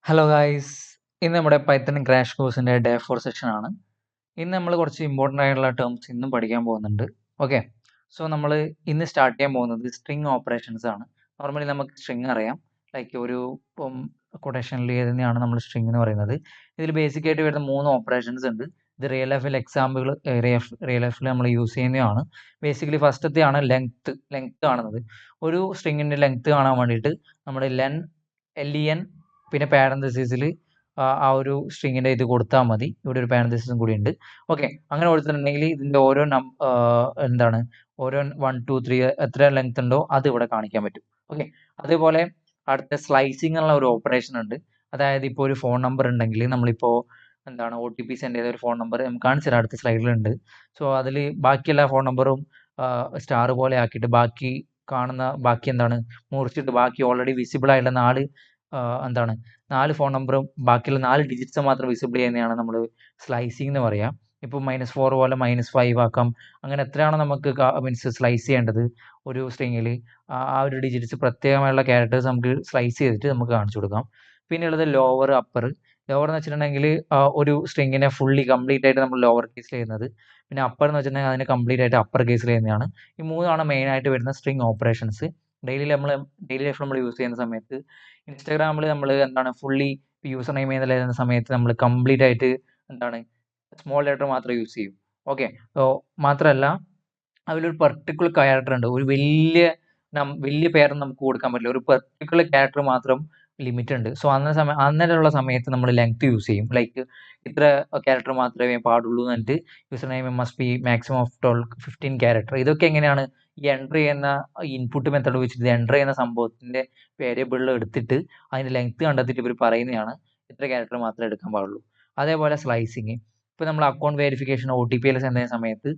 Hello guys, ഇന്ന് നമ്മുടെ Python crash കോഴ്സിൻ്റെ ഡേ 4 സെക്ഷനാണ്. ഇന്ന് നമ്മൾ കുറച്ച് ഇമ്പോർട്ടൻ്റ് ആയിട്ടുള്ള ടേംസ് ഇന്നും പഠിക്കാൻ പോകുന്നുണ്ട്. ഓക്കെ, സോ നമ്മൾ ഇന്ന് സ്റ്റാർട്ട് ചെയ്യാൻ പോകുന്നത് സ്ട്രിങ് ഓപ്പറേഷൻസ് ആണ്. നോർമലി നമുക്ക് സ്ട്രിങ് അറിയാം, ലൈക്ക് ഒരു ഇപ്പം കൊട്ടേഷനിൽ തന്നെയാണ് നമ്മൾ സ്ട്രിങ് എന്ന് പറയുന്നത്. ഇതിൽ ബേസിക് ആയിട്ട് വരുന്ന 3 ഓപ്പറേഷൻസ് ഉണ്ട്. ഇത് റിയൽ ലൈഫിൽ എക്സാമ്പിൾ റിയൽ ലൈഫിൽ നമ്മൾ യൂസ് ചെയ്യുന്നതാണ്. ബേസിക്കലി ഫസ്റ്റത്തെയാണ് ലെങ്ത് കാണുന്നത്. ഒരു സ്ട്രിങ്ങിൻ്റെ ലെങ്ത് കാണാൻ വേണ്ടിയിട്ട് നമ്മൾ LEN പിന്നെ പാരന്തസിസിൽ ആ ഒരു സ്ട്രിങ്ങിൻ്റെ ഇത് കൊടുത്താൽ മതി. ഇവിടെ ഒരു പാരന്തസിസും കൂടി ഉണ്ട്. ഓക്കെ, അങ്ങനെ കൊടുത്തിട്ടുണ്ടെങ്കിൽ ഇതിൻ്റെ ഓരോ എന്താണ് ഓരോ 1 2 3 എത്ര ലെങ്ത് ഉണ്ടോ അത് ഇവിടെ കാണിക്കാൻ പറ്റും. ഓക്കെ, അതേപോലെ അടുത്ത സ്ലൈസിങ് എന്നുള്ള ഒരു ഓപ്പറേഷൻ ഉണ്ട്. അതായത് ഇപ്പോൾ ഒരു ഫോൺ നമ്പർ ഉണ്ടെങ്കിൽ നമ്മളിപ്പോൾ എന്താണ് OTP സെൻഡ് ചെയ്ത ഒരു ഫോൺ നമ്പർ നമുക്ക് കാണിച്ചു തരാം, അടുത്ത സ്ലൈഡിലുണ്ട്. സോ അതിൽ ബാക്കി എല്ലാ ഫോൺ നമ്പറും സ്റ്റാർ പോലെ ആക്കിയിട്ട് ബാക്കി എന്താണ് മുറിച്ചിട്ട് ബാക്കി ഓൾറെഡി വിസിബിൾ ആയിട്ടുള്ള 4 ഫോൺ നമ്പറും ബാക്കിയുള്ള 4 ഡിജിറ്റ്സ് മാത്രം വിസിബിൾ ചെയ്യുന്നതാണ് നമ്മൾ സ്ലൈസിങ് എന്ന് പറയാം. ഇപ്പോൾ -4 പോലെ -5 ആക്കാം. അങ്ങനെ എത്രയാണോ നമുക്ക് മീൻസ് സ്ലൈസ് ചെയ്യേണ്ടത് ഒരു സ്ട്രിങ്ങിൽ, ആ ഒരു ഡിജിറ്റ്സ് പ്രത്യേകമായുള്ള ക്യാരക്ടേഴ്സ് നമുക്ക് സ്ലൈസ് ചെയ്തിട്ട് നമുക്ക് കാണിച്ചു കൊടുക്കാം. പിന്നെയുള്ളത് ലോവർ അപ്പർ. ലോവർ എന്ന് വെച്ചിട്ടുണ്ടെങ്കിൽ ഒരു സ്ട്രിങ്ങിനെ കംപ്ലീറ്റ് ആയിട്ട് നമ്മൾ ലോവർ കേസിൽ ചെയ്യുന്നത്. പിന്നെ അപ്പർ എന്ന് വെച്ചിട്ടുണ്ടെങ്കിൽ അതിനെ കംപ്ലീറ്റ് ആയിട്ട് അപ്പർ കേസിൽ ചെയ്യുന്നതാണ്. ഈ 3 മെയിൻ ആയിട്ട് വരുന്ന സ്ട്രിങ് ഓപ്പറേഷൻസ്. ഡെയിലി ലൈഫ് നമ്മൾ യൂസ് ചെയ്യുന്ന സമയത്ത് ഇൻസ്റ്റാഗ്രാമിൽ നമ്മൾ എന്താണ് യൂസർ നെയിം എഴുതുന്ന സമയത്ത് നമ്മൾ കംപ്ലീറ്റ് ആയിട്ട് എന്താണ് സ്മോൾ ലെറ്റർ മാത്രമേ യൂസ് ചെയ്യൂ. ഓക്കെ, മാത്രമല്ല അതിലൊരു പെർട്ടിക്കുലർ ക്യാരക്ടർ ഉണ്ട്. ഒരു വലിയ പേരൊന്നും നമുക്ക് കൊടുക്കാൻ പറ്റില്ല. ഒരു പെർട്ടിക്കുലർ ക്യാരക്ടർ മാത്രം ലിമിറ്റ് ഉണ്ട്. സോ അന്നേരമുള്ള സമയത്ത് നമ്മൾ ലെങ്ത് യൂസ് ചെയ്യും. ലൈക്ക് ഇത്ര ക്യാരക്ടർ മാത്രമേ പാടുള്ളൂ എന്നിട്ട് user name must be maximum of 15 character. ഇതൊക്കെ എങ്ങനെയാണ് ഈ എൻ്റർ ചെയ്യുന്ന ഇൻപുട്ട് മെത്തേഡ് വെച്ചിട്ട് എൻ്റർ ചെയ്യുന്ന സംഭവത്തിന്റെ വേരിയബിളിൽ എടുത്തിട്ട് അതിന്റെ ലെങ്ത് കണ്ടെത്തിയിട്ട് ഇവർ പറയുന്നതാണ് ഇത്ര ക്യാരക്ടർ മാത്രമേ എടുക്കാൻ പാടുള്ളൂ. അതേപോലെ സ്ലൈസിങ്, ഇപ്പോൾ നമ്മൾ അക്കൗണ്ട് വെരിഫിക്കേഷൻ OTP സെൻഡ് ചെയ്യുന്ന സമയത്ത്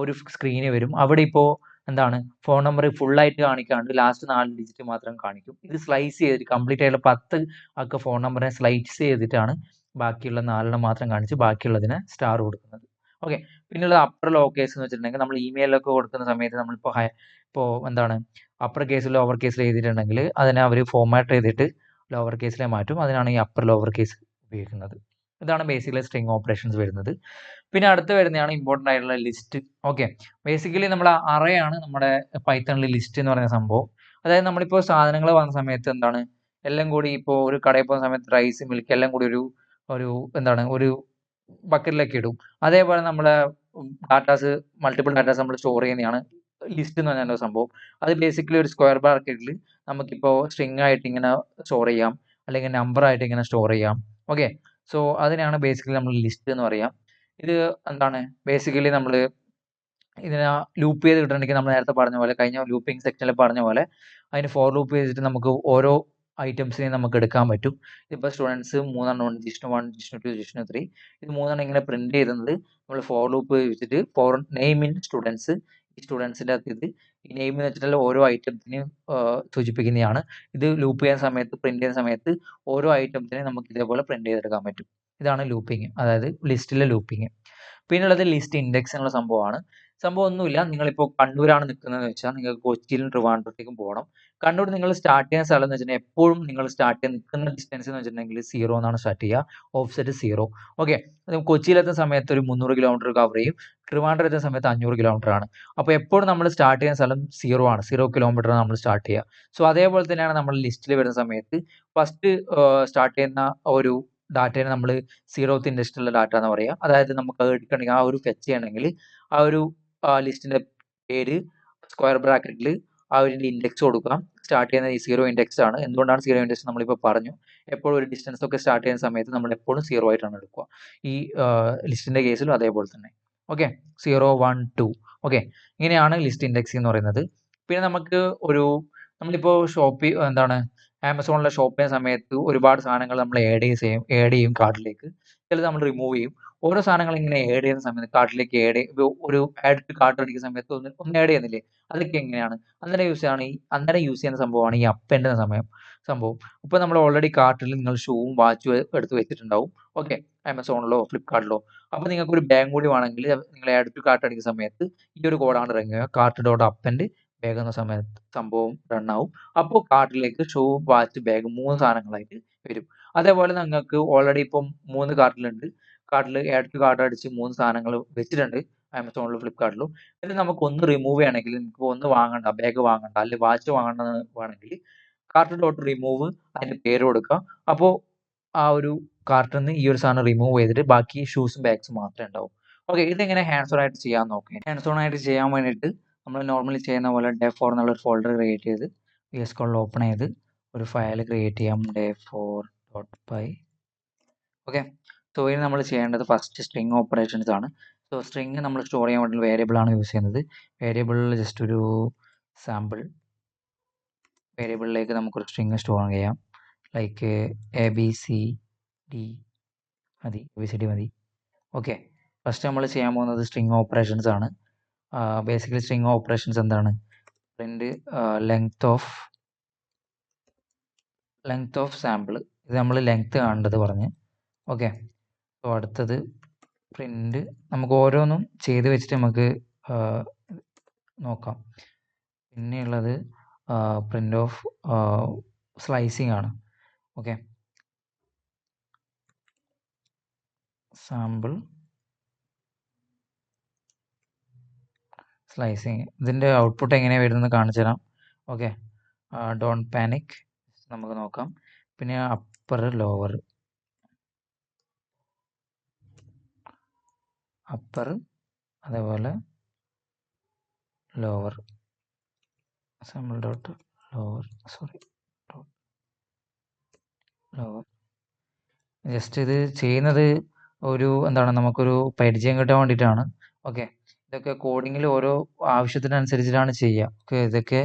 ഒരു സ്ക്രീന് വരും. അവിടെ ഇപ്പോൾ എന്താണ് ഫോൺ നമ്പർ ഫുള്ളായിട്ട് കാണിക്കാണ്ട് ലാസ്റ്റ് 4 ഡിജിറ്റ് മാത്രം കാണിക്കും. ഇത് സ്ലൈസ് ചെയ്തിട്ട് കംപ്ലീറ്റ് ആയിട്ടുള്ള 10 ഫോൺ നമ്പറിനെ സ്ലൈസ് ചെയ്തിട്ടാണ് ബാക്കിയുള്ള 4 മാത്രം കാണിച്ച് ബാക്കിയുള്ളതിനെ സ്റ്റാർ കൊടുക്കുന്നത്. ഓക്കെ, പിന്നെയുള്ളത് അപ്പർ ലോവർ കേസ് എന്ന് വെച്ചിട്ടുണ്ടെങ്കിൽ നമ്മൾ ഇമെയിലൊക്കെ കൊടുക്കുന്ന സമയത്ത് നമ്മളിപ്പോൾ എന്താണ് അപ്പർ കേസിൽ ലോവർ കേസിൽ എഴുതിയിട്ടുണ്ടെങ്കിൽ അതിനെ അവർ ഫോർമാറ്റ് ചെയ്തിട്ട് ലോവർ കേസിലെ മാറ്റും. അതിനാണ് ഈ അപ്പർ ലോവർ കേസ് ഉപയോഗിക്കുന്നത്. ഇതാണ് ബേസിക്കലി സ്ട്രിങ് ഓപ്പറേഷൻസ് വരുന്നത്. പിന്നെ അടുത്ത് വരുന്നതാണ് ഇമ്പോർട്ടൻ്റ് ആയിട്ടുള്ള ലിസ്റ്റ്. ഓക്കെ, ബേസിക്കലി നമ്മുടെ അറയാണ് നമ്മുടെ പൈത്തണിൽ ലിസ്റ്റ് എന്ന് പറയുന്ന സംഭവം. അതായത് നമ്മളിപ്പോൾ സാധനങ്ങൾ വന്ന സമയത്ത് എന്താണ് എല്ലാം കൂടി ഇപ്പോൾ ഒരു കടയിൽ പോകുന്ന സമയത്ത് റൈസ് മിൽക്ക് എല്ലാം കൂടി ഒരു ബക്കറ്റിലേക്ക് ഇടും. അതേപോലെ നമ്മളെ മൾട്ടിപ്പിൾ ഡാറ്റാസ് നമ്മൾ സ്റ്റോർ ചെയ്യുന്നതാണ് ലിസ്റ്റ് എന്ന് പറഞ്ഞ സംഭവം. അത് ബേസിക്കലി ഒരു സ്ക്വയർ ബ്രാക്കറ്റിൽ നമുക്കിപ്പോൾ സ്ട്രിങ് ആയിട്ട് ഇങ്ങനെ സ്റ്റോർ ചെയ്യാം, അല്ലെങ്കിൽ നമ്പർ ആയിട്ട് ഇങ്ങനെ സ്റ്റോർ ചെയ്യാം. ഓക്കെ, സോ അതിനാണ് ബേസിക്കലി നമ്മൾ ലിസ്റ്റ് എന്ന് പറയാം. ഇത് എന്താണ് ബേസിക്കലി നമ്മൾ ഇതിനെ ലൂപ്പ് ചെയ്ത് കിട്ടണമെങ്കിൽ നമ്മൾ നേരത്തെ പറഞ്ഞ പോലെ കഴിഞ്ഞ ലൂപ്പിംഗ് സെക്ഷനിൽ പറഞ്ഞ പോലെ അതിന് ഫോർ ലൂപ്പ് ചെയ്തിട്ട് നമുക്ക് ഓരോ ഐറ്റംസിനെയും നമുക്ക് എടുക്കാൻ പറ്റും. ഇപ്പോൾ സ്റ്റുഡൻസ് 3 ഉണ്ട്, ജിഷ്ണു 1, ജിഷ്ണു 2, ജിഷ്ണു 3. ഇത് 3 ഇങ്ങനെ പ്രിന്റ് ചെയ്യുന്നത് നമ്മൾ ഫോർ ലൂപ്പ് വെച്ചിട്ട് ഫോർ നെയിം ഇൻ സ്റ്റുഡൻസ്, ഈ സ്റ്റുഡൻസിൻ്റെ അകത്ത് ഈ നെയിം എന്ന് വെച്ചിട്ടുള്ള ഓരോ ഐറ്റത്തിനെയും സൂചിപ്പിക്കുന്നതാണ്. ഇത് ലൂപ്പ് ചെയ്യുന്ന സമയത്ത് പ്രിന്റ് ചെയ്യുന്ന സമയത്ത് ഓരോ ഐറ്റംസിനെയും നമുക്ക് ഇതേപോലെ പ്രിന്റ് ചെയ്തെടുക്കാൻ പറ്റും. ഇതാണ് ലൂപ്പിംഗ്, അതായത് ലിസ്റ്റിലെ ലൂപ്പിംഗ്. പിന്നുള്ളത് ലിസ്റ്റ് ഇൻഡെക്സ് എന്നുള്ള സംഭവമാണ്. സംഭവം ഒന്നുമില്ല, നിങ്ങളിപ്പോൾ കണ്ണൂരാണ് നിൽക്കുന്നതെന്ന് വെച്ചാൽ നിങ്ങൾക്ക് കൊച്ചിയിലും ട്രിവാൻഡ്രത്തേക്കും പോകണം. കണ്ണൂർ നിങ്ങൾ സ്റ്റാർട്ട് ചെയ്യുന്ന സ്ഥലം എന്ന് വെച്ചിട്ടുണ്ടെങ്കിൽ എപ്പോഴും നിങ്ങൾ സ്റ്റാർട്ട് ചെയ്യാൻ നിൽക്കുന്ന ഡിസ്റ്റൻസ് എന്ന് വെച്ചിട്ടുണ്ടെങ്കിൽ 0 എന്നാണ് സ്റ്റാർട്ട് ചെയ്യുക, ഓഫ്സെറ്റ് 0. ഓക്കെ, കൊച്ചിയിലെത്തുന്ന സമയത്ത് ഒരു 300 കിലോമീറ്റർ കവർ ചെയ്യും, ട്രിവാൻഡ്രം എത്തുന്ന സമയത്ത് 500 കിലോമീറ്റർ ആണ്. അപ്പോൾ എപ്പോഴും നമ്മൾ സ്റ്റാർട്ട് ചെയ്യുന്ന സ്ഥലം 0 ആണ്, 0 കിലോമീറ്റർ നമ്മൾ സ്റ്റാർട്ട് ചെയ്യുക. സോ അതേപോലെ തന്നെയാണ് നമ്മൾ ലിസ്റ്റിൽ വരുന്ന സമയത്ത് ഫസ്റ്റ് സ്റ്റാർട്ട് ചെയ്യുന്ന ഒരു ഡാറ്റയെ നമ്മൾ 0th ഇൻഡെക്സിലുള്ള ഡാറ്റ എന്ന് പറയുക. അതായത് നമുക്ക് എടുക്കണമെങ്കിൽ ആ ഒരു ഫെച്ച് ചെയ്യണമെങ്കിൽ ആ ഒരു ലിസ്റ്റിന്റെ പേര് സ്ക്വയർ ബ്രാക്കറ്റിൽ ആ ഒരു ഇൻഡെക്സ് കൊടുക്കാം. സ്റ്റാർട്ട് ചെയ്യുന്ന ഈ 0 ഇൻഡെക്സ് ആണ്. എന്തുകൊണ്ടാണ് 0 ഇൻഡെക്സ് നമ്മളിപ്പോൾ പറഞ്ഞു. എപ്പോഴും ഒരു ഡിസ്റ്റൻസ് ഒക്കെ സ്റ്റാർട്ട് ചെയ്യുന്ന സമയത്ത് നമ്മൾ എപ്പോഴും 0 ആയിട്ടാണ് എടുക്കുക. ഈ ലിസ്റ്റിന്റെ കേസിലും അതേപോലെ തന്നെ. ഓക്കെ, 0 1 2. ഓക്കെ, ഇങ്ങനെയാണ് ലിസ്റ്റ് ഇൻഡെക്സിംഗ് എന്ന് പറയുന്നത്. പിന്നെ നമ്മളിപ്പോൾ ആമസോണിലെ ഷോപ്പ് ചെയ്യുന്ന സമയത്ത് ഒരുപാട് സാധനങ്ങൾ നമ്മൾ ആഡ് ചെയ്യും കാർട്ടിലേക്ക്. ചിലത് നമ്മൾ റിമൂവ് ചെയ്യും. ഓരോ സാധനങ്ങൾ ഇങ്ങനെ ആഡ് ചെയ്യുന്ന സമയത്ത് കാർട്ടിലേക്ക് ഒരു ആഡ് ടു കാർട്ട് അടിക്കുന്ന സമയത്ത് ഒന്ന് ആഡ് ചെയ്യുന്നില്ലേ, അതൊക്കെ എങ്ങനെയാണ് അന്നേരം യൂസ് ചെയ്യുന്ന സംഭവമാണ് ഈ അപ്പെൻഡ് എന്ന സംഭവം. ഇപ്പോൾ നമ്മൾ ഓൾറെഡി കാർട്ടിൽ നിങ്ങൾ ഷൂവും വാച്ചും എടുത്ത് വെച്ചിട്ടുണ്ടാവും. ഓക്കെ, ആമസോണിലോ ഫ്ലിപ്കാർട്ടിലോ. അപ്പോൾ നിങ്ങൾക്ക് ഒരു ബാഗ് കൂടി വേണമെങ്കിൽ നിങ്ങൾ ആഡ് ടു കാർട്ട് അടിക്കുന്ന സമയത്ത് ഈ ഒരു കോഡാണ് ഇറങ്ങുക, കാർട്ട്.അപ്പെൻഡ് ബാഗ് എന്ന സംഭവം റൺ ആവും. അപ്പോൾ കാർട്ടിലേക്ക് ഷൂ വാച്ച് ബാഗ് 3 സാധനങ്ങളായിട്ട് വരും. അതേപോലെ നിങ്ങൾക്ക് ഓൾറെഡി ഇപ്പം 3 കാർട്ടിലുണ്ട്. കാർട്ടിൽ ആഡ് ടു കാർട്ട് അടിച്ച് 3 സാധനങ്ങൾ വെച്ചിട്ടുണ്ട് ആമസോണിലും ഫ്ലിപ്കാർട്ടിലും. എന്നിട്ട് നമുക്ക് ഒന്ന് റിമൂവ് ചെയ്യണമെങ്കിൽ നിങ്ങൾക്ക് ഒന്ന് വാങ്ങണ്ട, ബാഗ് വാങ്ങണ്ട, അല്ലെങ്കിൽ വാച്ച് വാങ്ങണ്ട വേണമെങ്കിൽ കാർട്ട് ഡോട്ട് റിമൂവ് അതിന്റെ പേര് കൊടുക്കുക. അപ്പോൾ ആ ഒരു കാർട്ടിൽ നിന്ന് ഈ ഒരു സാധനം റിമൂവ് ചെയ്തിട്ട് ബാക്കി ഷൂസും ബാഗ്സും മാത്രമേ ഉണ്ടാവും. ഓക്കെ, ഇതെങ്ങനെ ഹാൻഡ്സ് ഓൺ ആയിട്ട് ചെയ്യാൻ നോക്കാം. ഹാൻഡ്സ് ഓൺ ആയിട്ട് ചെയ്യാൻ വേണ്ടിയിട്ട് നമ്മൾ നോർമലി ചെയ്യുന്ന പോലെ day4 എന്നുള്ള ഒരു ഫോൾഡർ ക്രിയേറ്റ് ചെയ്ത് VS Code ഓപ്പൺ ചെയ്ത് ഒരു ഫയൽ ക്രിയേറ്റ് ചെയ്യാം day4.py. ഓക്കെ, സോ ഇനി നമ്മൾ ചെയ്യേണ്ടത് ഫസ്റ്റ് സ്ട്രിങ് ഓപ്പറേഷൻസ് ആണ്. സോ സ്ട്രിങ് നമ്മൾ സ്റ്റോർ ചെയ്യാൻ വേണ്ടി വേരിയബിൾ ആണ് യൂസ് ചെയ്യുന്നത്. വേരിയബിളിൽ ജസ്റ്റ് ഒരു സാമ്പിൾ വേരിയബിളിലേക്ക് നമുക്കൊരു സ്ട്രിങ് സ്റ്റോർ ചെയ്യാം. ലൈക്ക് ABCD മതി, ABCD മതി. ഓക്കെ, ഫസ്റ്റ് നമ്മൾ ചെയ്യാൻ പോകുന്നത് സ്ട്രിങ് ഓപ്പറേഷൻസ് ആണ്. ബേസിക്കലി സ്ട്രിങ് ഓപ്പറേഷൻസ് എന്താണ്? പ്രിന്റ് ലെങ്ത് ഓഫ് സാമ്പിൾ, ഇത് നമ്മൾ ലെങ്ത് കാണേണ്ടത് പറഞ്ഞ്. ഓക്കെ, സോ അടുത്തത് പ്രിന്റ്, നമുക്ക് ഓരോന്നും ചെയ്ത് വെച്ചിട്ട് നമുക്ക് നോക്കാം. പിന്നെയുള്ളത് പ്രിന്റ് ഓഫ് സ്ലൈസിങ് ആണ്. ഓക്കെ, സാമ്പിൾ സ്ലൈസിങ്, ഇതിൻ്റെ ഔട്ട്പുട്ട് എങ്ങനെയാണ് വരുന്നത് കാണിച്ചു തരാം. ഓക്കെ, ഡോണ്ട് പാനിക്, നമുക്ക് നോക്കാം. പിന്നെ അപ്പർ അതേപോലെ lower, sample dot lower just ഇത് ചെയ്യുന്നത് ഒരു എന്താണ്, നമുക്കൊരു പരിചയം കിട്ടാൻ വേണ്ടിയിട്ടാണ്. ഓക്കെ, ഇതൊക്കെ കോഡിങ്ങിൽ ഓരോ ആവശ്യത്തിനനുസരിച്ചിട്ടാണ് ചെയ്യുക. ഓക്കെ, ഇതൊക്കെ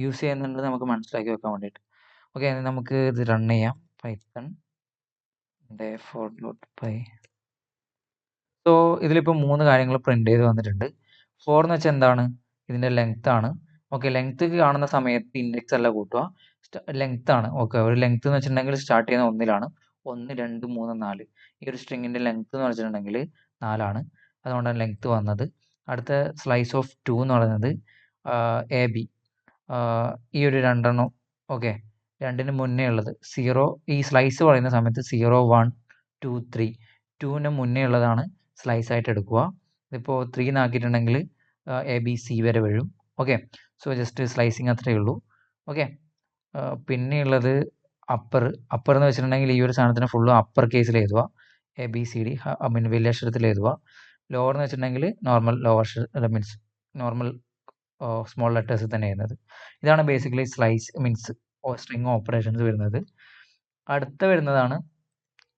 യൂസ് ചെയ്യുന്നുണ്ട് നമുക്ക് മനസ്സിലാക്കി വെക്കാൻ വേണ്ടിയിട്ട്. ഓക്കെ, നമുക്ക് ഇത് റൺ ചെയ്യാം. Python day4.py. സോ ഇതിലിപ്പോൾ 3 കാര്യങ്ങൾ പ്രിന്റ് ചെയ്ത് വന്നിട്ടുണ്ട്. 4 എന്ന് വെച്ചാൽ എന്താണ്? ഇതിൻ്റെ ലെങ്ത് ആണ്. ഓക്കെ, ലെങ്ത് കാണുന്ന സമയത്ത് ഇൻഡെക്സ് അല്ല കൂട്ടുക, ലെങ്ത് ആണ്. ഓക്കെ, ഒരു ലെങ്ത് എന്ന് വെച്ചിട്ടുണ്ടെങ്കിൽ സ്റ്റാർട്ട് ചെയ്യുന്ന 1-ലാണ്. 1, 2, 3, 4. ഈ ഒരു സ്ട്രിങ്ങിൻ്റെ ലെങ്ത് എന്ന് വെച്ചിട്ടുണ്ടെങ്കിൽ 4 അതുകൊണ്ടാണ് ലെങ്ത് വന്നത്. അടുത്ത സ്ലൈസ് ഓഫ് 2 എന്ന് പറയുന്നത് AB, ഈ ഒരു 2 ഓക്കെ, 2-ന് മുന്നേ ഉള്ളത് 0. ഈ സ്ലൈസ് പറയുന്ന സമയത്ത് 0, 1, 2, 3, 2-ന് മുന്നേ ഉള്ളതാണ് സ്ലൈസ് ആയിട്ട് എടുക്കുക. ഇതിപ്പോൾ 3 എന്നാക്കിയിട്ടുണ്ടെങ്കിൽ ABC വരെ വീഴും. ഓക്കെ, സോ ജസ്റ്റ് സ്ലൈസിങ് അത്രയേ ഉള്ളൂ. ഓക്കെ, പിന്നെയുള്ളത് അപ്പർ എന്ന് വെച്ചിട്ടുണ്ടെങ്കിൽ ഈ ഒരു സാധനത്തിന് ഫുള്ളും അപ്പർ കേസിൽ എഴുതുക. ABCD വലിയ അക്ഷരത്തിൽ എഴുതുക. ലോവർ എന്ന് വെച്ചിട്ടുണ്ടെങ്കിൽ നോർമൽ സ്മോൾ ലെറ്റേഴ്സ് തന്നെ എഴുതുന്നത്. ഇതാണ് ബേസിക്കലി സ്ട്രിങ് ഓപ്പറേഷൻസ് വരുന്നത്. അടുത്ത വരുന്നതാണ്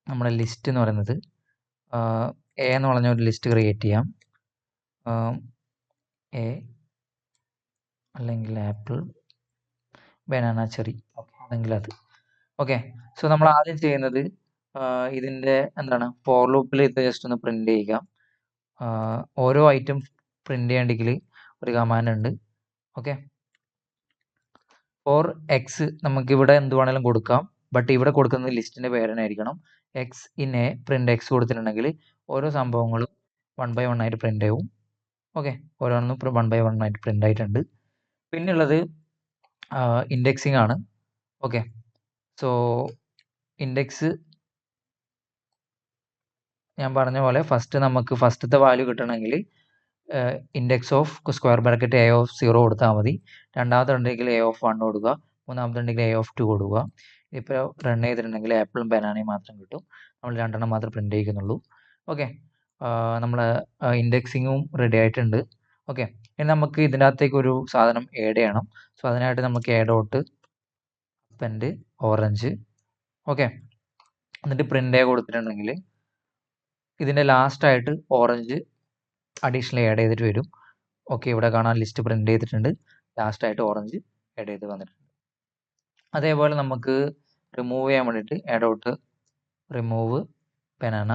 നമ്മുടെ ലിസ്റ്റ് എന്ന് പറയുന്നത്. A എന്ന് പറഞ്ഞ ഒരു ലിസ്റ്റ് ക്രിയേറ്റ് ചെയ്യാം. A അല്ലെങ്കിൽ ആപ്പിൾ, ബനാന, ചെറി, ഓക്കെ, അല്ലെങ്കിൽ അത്. ഓക്കെ, സോ നമ്മൾ ആദ്യം ചെയ്യുന്നത് ഇതിൻ്റെ എന്താണ്, ഫോർ ലൂപ്പിൽ ഇത് ജസ്റ്റ് ഒന്ന് പ്രിന്റ് ചെയ്യുക. ഓരോ ഐറ്റം പ്രിന്റ് ചെയ്യണമെങ്കിൽ ഒരു കമാൻഡ് ഉണ്ട്. ഓക്കെ, ഫോർ എക്സ് നമുക്ക് ഇവിടെ എന്ത് വേണമെങ്കിലും കൊടുക്കാം, ബട്ട് ഇവിടെ കൊടുക്കുന്നത് ലിസ്റ്റിൻ്റെ പേരനായിരിക്കണം. X in A print X കൊടുത്തിട്ടുണ്ടെങ്കിൽ ഓരോ സംഭവങ്ങളും 1 by 1 ആയിട്ട് പ്രിന്റ് ആവും. ഓക്കെ, ഓരോന്നും 1 by 1 ആയിട്ട് പ്രിന്റ് ആയിട്ടുണ്ട്. പിന്നുള്ളത് ഇൻഡെക്സിങ് ആണ്. ഓക്കെ, സോ ഇൻഡെക്സ് ഞാൻ പറഞ്ഞ പോലെ നമുക്ക് ഫസ്റ്റത്തെ വാല്യൂ കിട്ടണമെങ്കിൽ index of square bracket A of 0 കൊടുത്താൽ മതി. രണ്ടാമത്തെ ഉണ്ടെങ്കിൽ A of 1 കൊടുക്കുക. മൂന്നാമത്തെ ഉണ്ടെങ്കിൽ A of 2 കൊടുക്കുക. ഇപ്പോൾ റൺ ചെയ്തിട്ടുണ്ടെങ്കിൽ ആപ്പിളും ബനാനയും മാത്രം കിട്ടും. നമ്മൾ 2 മാത്രം പ്രിന്റ് ചെയ്യിക്കുന്നുള്ളൂ. ഓക്കെ, നമ്മൾ ഇൻഡെക്സിങ്ങും റെഡി ആയിട്ടുണ്ട്. ഓക്കെ, ഇനി നമുക്ക് ഇതിനകത്തേക്ക് ഒരു സാധനം ആഡ് ചെയ്യണം. സോ അതിനായിട്ട് നമുക്ക് append ഓറഞ്ച്. ഓക്കെ, എന്നിട്ട് പ്രിന്റ് കൊടുത്തിട്ടുണ്ടെങ്കിൽ ഇതിൻ്റെ ലാസ്റ്റായിട്ട് ഓറഞ്ച് അഡീഷണൽ ആഡ് ചെയ്തിട്ട് വരും. ഓക്കെ, ഇവിടെ കാണാൻ ലിസ്റ്റ് പ്രിന്റ് ചെയ്തിട്ടുണ്ട്. ലാസ്റ്റായിട്ട് ഓറഞ്ച് ആഡ് ചെയ്ത് വന്നിട്ടുണ്ട്. അതേപോലെ നമുക്ക് റിമൂവ് ചെയ്യാൻ വേണ്ടിയിട്ട് റിമൂവ് ബനാന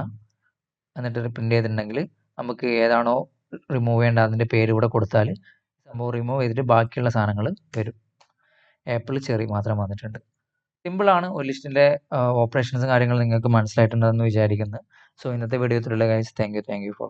എന്നിട്ട് പ്രിന്റ് ചെയ്തിട്ടുണ്ടെങ്കിൽ നമുക്ക് ഏതാണോ റിമൂവ് ചെയ്യേണ്ട അതിൻ്റെ പേര് ഇവിടെ കൊടുത്താൽ സംഭവം റിമൂവ് ചെയ്തിട്ട് ബാക്കിയുള്ള സാധനങ്ങൾ വരും. ആപ്പിൾ, ചെറി മാത്രം വന്നിട്ടുണ്ട്. സിമ്പിളാണ്. ഒരു ലിസ്റ്റിൻ്റെ ഓപ്പറേഷൻസും കാര്യങ്ങളും നിങ്ങൾക്ക് മനസ്സിലായിട്ടുണ്ടെന്ന് വിചാരിക്കുന്നു. സോ ഇന്നത്തെ വീഡിയോ ഇത്രയുള്ള ഗൈസ്. Thank you for